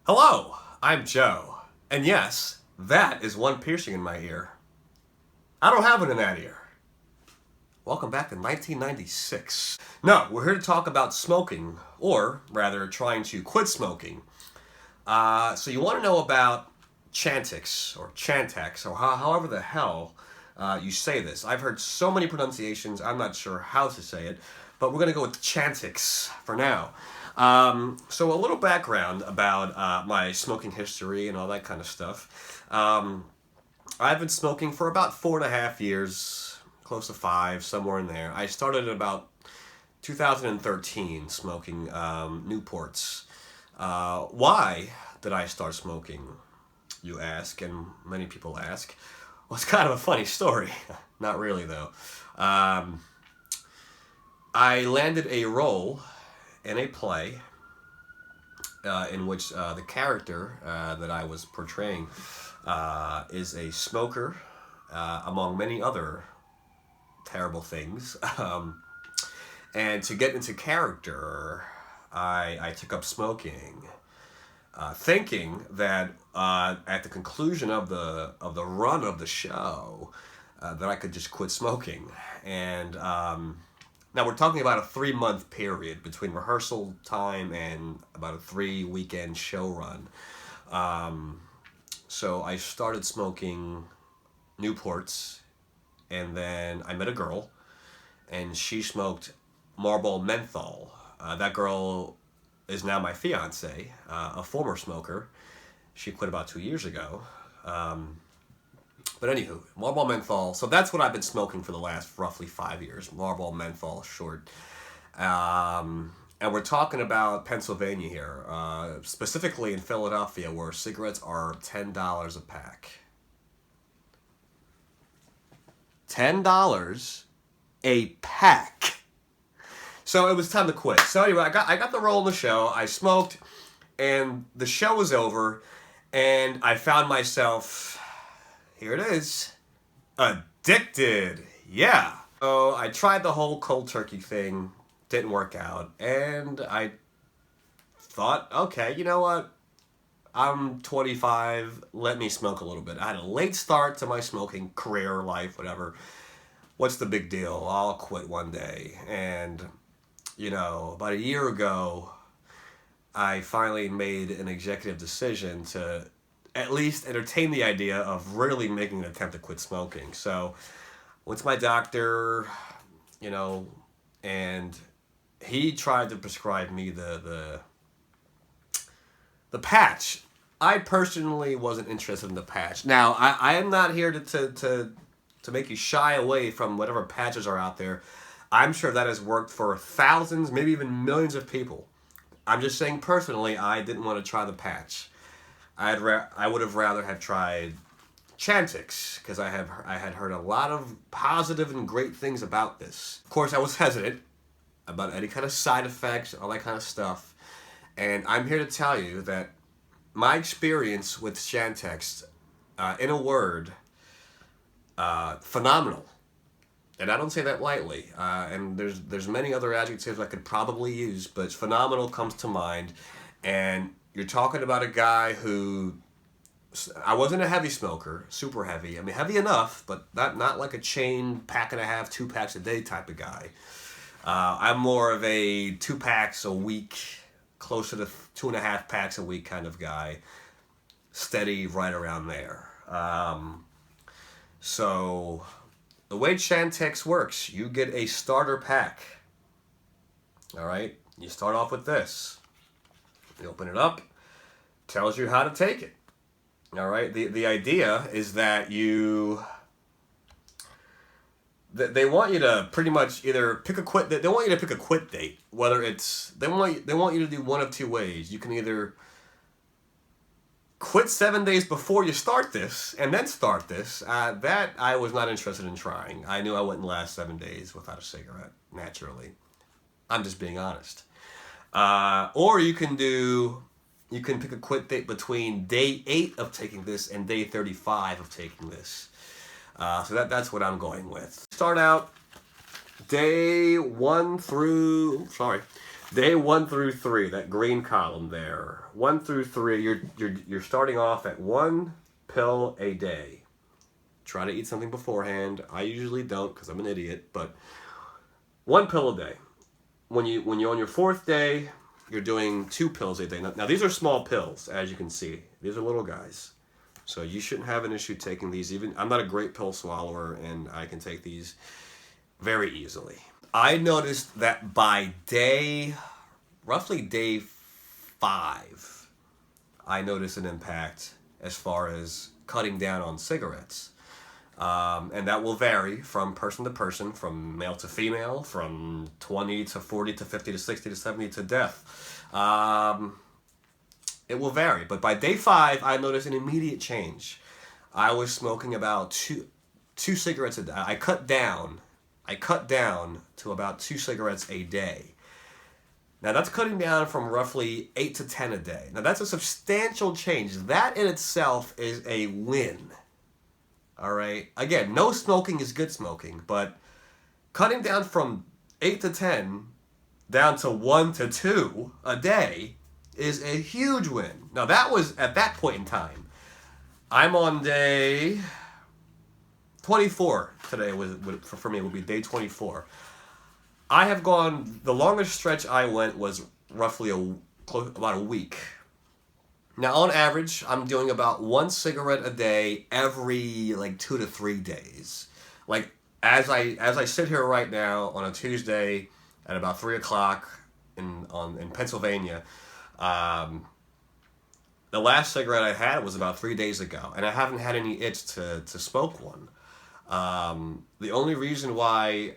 Hello, I'm Joe. And yes, that is one piercing in my ear. I don't have it in that ear. Welcome back to 1996. No, we're here to talk about smoking, or rather, trying to quit smoking. So you want to know about Chantix, or Chantix, or however the hell you say this. I've heard so many pronunciations, I'm not sure how to say it, but we're going to go with Chantix for now. So a little background about my smoking history and all that kind of stuff. I've been smoking for about 4.5 years, close to 5, somewhere in there. I started in about 2013 smoking Newports. Why did I start smoking, you ask, and many people ask? Well, it's kind of a funny story. Not really, though. I landed a role in a play in which the character that I was portraying is a smoker, among many other terrible things. And to get into character, I took up smoking, thinking that at the conclusion of the run of the show, that I could just quit smoking. And now we're talking about a 3-month period between rehearsal time and about a 3-weekend show run. So I started smoking Newports, and then I met a girl, and she smoked Marlboro Menthol. That girl is now my fiance, a former smoker. She quit about 2 years ago. But anywho, Marlboro Menthol. So that's what I've been smoking for the last roughly 5 years. Marlboro Menthol, short. And we're talking about Pennsylvania here, specifically in Philadelphia, where cigarettes are $10 a pack. $10 a pack. So it was time to quit. So anyway, I got the role in the show. I smoked, and the show was over, and I found myself, here it is, addicted. Yeah. So I tried the whole cold turkey thing, didn't work out, and I thought, okay, you know what? I'm 25, let me smoke a little bit. I had a late start to my smoking career, life, whatever. What's the big deal? I'll quit one day. And, about a year ago, I finally made an executive decision to at least entertain the idea of really making an attempt to quit smoking. So, went to my doctor, and he tried to prescribe me the patch. I personally wasn't interested in the patch. Now, I am not here to make you shy away from whatever patches are out there. I'm sure that has worked for thousands, maybe even millions of people. I'm just saying personally, I didn't want to try the patch. I would have rather have tried Chantix, because I had heard a lot of positive and great things about this. Of course, I was hesitant about any kind of side effects, all that kind of stuff. And I'm here to tell you that my experience with Chantix, in a word, phenomenal. And I don't say that lightly. And there's many other adjectives I could probably use, but phenomenal comes to mind. And you're talking about a guy who, I wasn't a heavy smoker, super heavy. I mean, heavy enough, but not like a chain pack and a half, 2 packs a day type of guy. I'm more of a 2 packs a week, closer to 2.5 packs a week kind of guy. Steady right around there. So the way Chantix works, you get a starter pack. All right? You start off with this. You open it up, tells you how to take it. All right? The idea is that they want you to pretty much either pick a quit. They want you to pick a quit date. Whether it's they want you to do one of 2 ways. You can either quit 7 days before you start this, and then start this. That I was not interested in trying. I knew I wouldn't last 7 days without a cigarette. Naturally, I'm just being honest. Or you can pick a quit date between day 8 of taking this and day 35 of taking this. So that's what I'm going with. Start out day 1 through Day 1 through 3, that green column there. 1 through 3, you're starting off at 1 pill a day. Try to eat something beforehand. I usually don't because I'm an idiot, but 1 pill a day. When you're on your 4th day, you're doing 2 pills a day. Now these are small pills, as you can see. These are little guys. So you shouldn't have an issue taking these. Even I'm not a great pill swallower, and I can take these very easily. I noticed that by roughly day 5, I noticed an impact as far as cutting down on cigarettes. And that will vary from person to person, from male to female, from 20 to 40 to 50 to 60 to 70 to death. It will vary. But by day 5, I noticed an immediate change. I was smoking about two cigarettes a day. I cut down to about 2 cigarettes a day. Now that's cutting down from roughly 8 to 10 a day. Now that's a substantial change. That in itself is a win. All right. Again, no smoking is good smoking, but cutting down from 8 to 10 down to 1 to 2 a day is a huge win. Now that was at that point in time. I'm on day 24 today. For me, it would be day 24. I have gone, the longest stretch I went was roughly about a week. Now, on average, I'm doing about 1 cigarette a day every 2 to 3 days. Like, as I sit here right now on a Tuesday at about 3 o'clock in Pennsylvania, the last cigarette I had was about 3 days ago, and I haven't had any itch to smoke one. The only reason why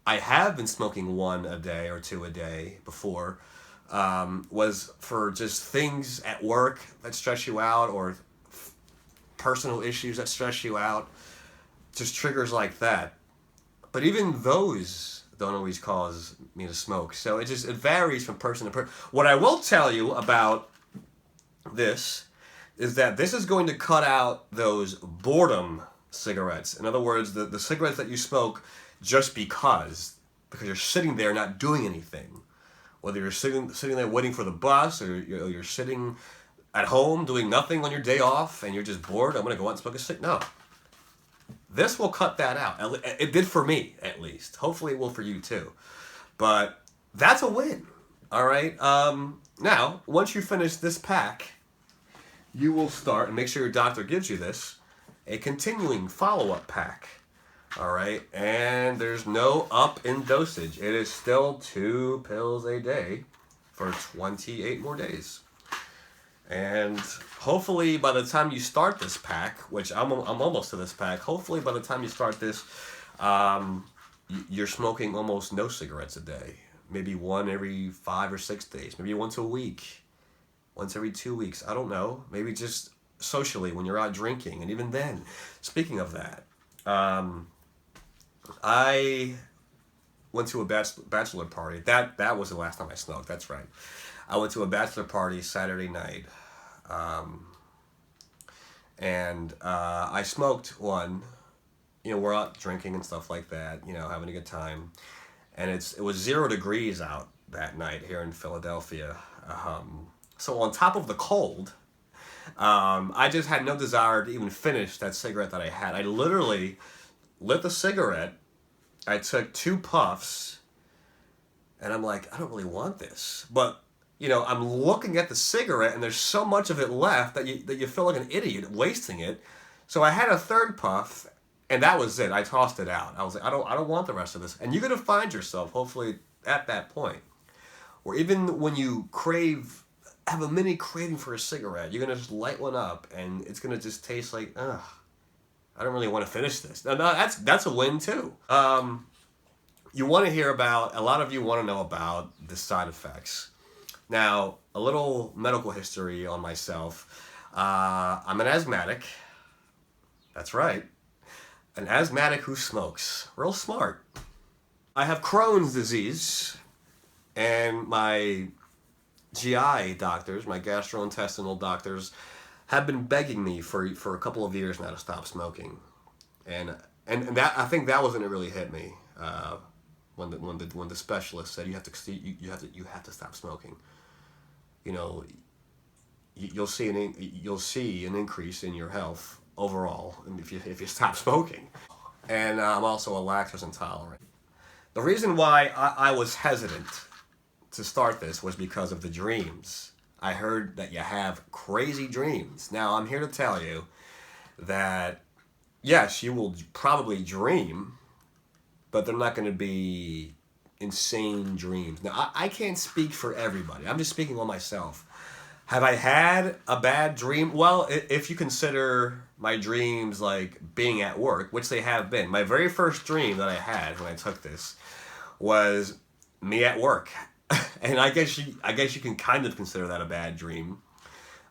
I have been smoking 1 a day or 2 a day before was for just things at work that stress you out, or personal issues that stress you out, just triggers like that. But even those don't always cause me to smoke. So it varies from person to person. What I will tell you about this is that this is going to cut out those boredom cigarettes. In other words, the cigarettes that you smoke just because you're sitting there not doing anything. Whether you're sitting there waiting for the bus, or you're sitting at home doing nothing on your day off and you're just bored, I'm going to go out and smoke a cigarette. No. This will cut that out. It did for me, at least. Hopefully it will for you too. But that's a win. All right? Now, once you finish this pack, you will start, and make sure your doctor gives you this, a continuing follow-up pack. All right, and there's no up in dosage. It is still 2 pills a day for 28 more days. And hopefully by the time you start this pack, which I'm almost to this pack, hopefully by the time you start this, you're smoking almost no cigarettes a day. Maybe 1 every 5 or 6 days. Maybe once a week. Once every 2 weeks. I don't know. Maybe just socially when you're out drinking. And even then, speaking of that, I went to a bachelor party. That was the last time I smoked. That's right. I went to a bachelor party Saturday night, and I smoked one. We're out drinking and stuff like that. Having a good time, and it was 0 degrees out that night here in Philadelphia. So on top of the cold, I just had no desire to even finish that cigarette that I had. I literally lit the cigarette, I took 2 puffs, and I'm like, I don't really want this. But, I'm looking at the cigarette, and there's so much of it left that you feel like an idiot wasting it. So I had a 3rd puff, and that was it. I tossed it out. I was like, I don't want the rest of this. And you're going to find yourself, hopefully, at that point, or even when you have a mini craving for a cigarette, you're going to just light one up, and it's going to just taste like, ugh. I don't really want to finish this. No, that's a win too. You want to hear about, a lot of you want to know about the side effects. Now, a little medical history on myself. I'm an asthmatic. That's right. An asthmatic who smokes. Real smart. I have Crohn's disease, and my GI doctors, my gastrointestinal doctors, have been begging me for a couple of years now to stop smoking, and that, I think that was when it really hit me. when the specialist said you have to you have to stop smoking. You know, you'll see an increase in your health overall, and if you stop smoking. And I'm also a lactose intolerant. The reason why I was hesitant to start this was because of the dreams. I heard that you have crazy dreams. Now I'm here to tell you that yes, you will probably dream, but they're not going to be insane dreams. Now I can't speak for everybody. I'm just speaking on myself. Have I had a bad dream? Well, if you consider my dreams like being at work, which they have been. My very first dream that I had when I took this was me at work. And I guess you can kind of consider that a bad dream.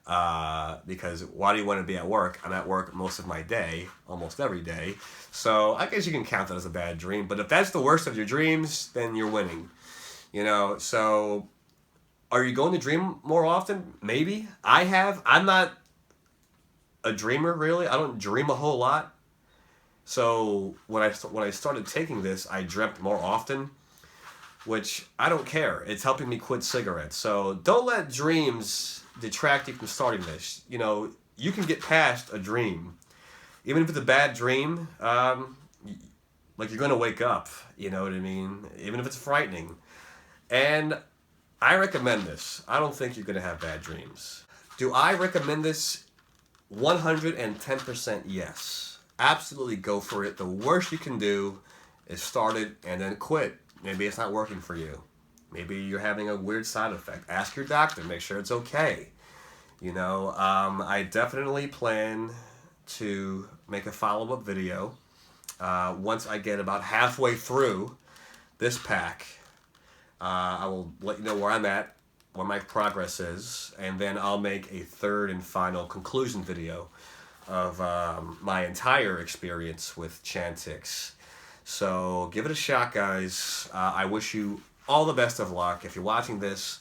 Because why do you want to be at work? I'm at work most of my day, almost every day. So I guess you can count that as a bad dream. But if that's the worst of your dreams, then you're winning. You know, so are you going to dream more often? Maybe. I have. I'm not a dreamer, really. I don't dream a whole lot. So when I started taking this, I dreamt more often, which I don't care. It's helping me quit cigarettes. So don't let dreams detract you from starting this. You know, you can get past a dream. Even if it's a bad dream, like you're going to wake up, you know what I mean? Even if it's frightening. And I recommend this. I don't think you're going to have bad dreams. Do I recommend this? 110% yes. Absolutely go for it. The worst you can do is start it and then quit. Maybe it's not working for you. Maybe you're having a weird side effect. Ask your doctor. Make sure it's okay. You know, I definitely plan to make a follow-up video once I get about halfway through this pack. I will let you know where I'm at, where my progress is, and then I'll make a third and final conclusion video of my entire experience with Chantix. So give it a shot, guys. I wish you all the best of luck. If you're watching this,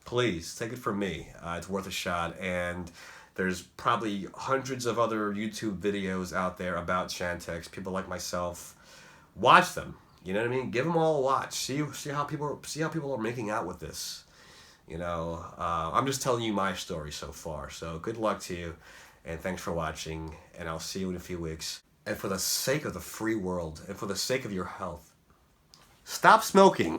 please take it from me. It's worth a shot. And there's probably hundreds of other YouTube videos out there about Chantix. People like myself, watch them. You know what I mean? Give them all a watch. See how people are making out with this. You know, I'm just telling you my story so far. So good luck to you, and thanks for watching. And I'll see you in a few weeks. And for the sake of the free world, and for the sake of your health, stop smoking.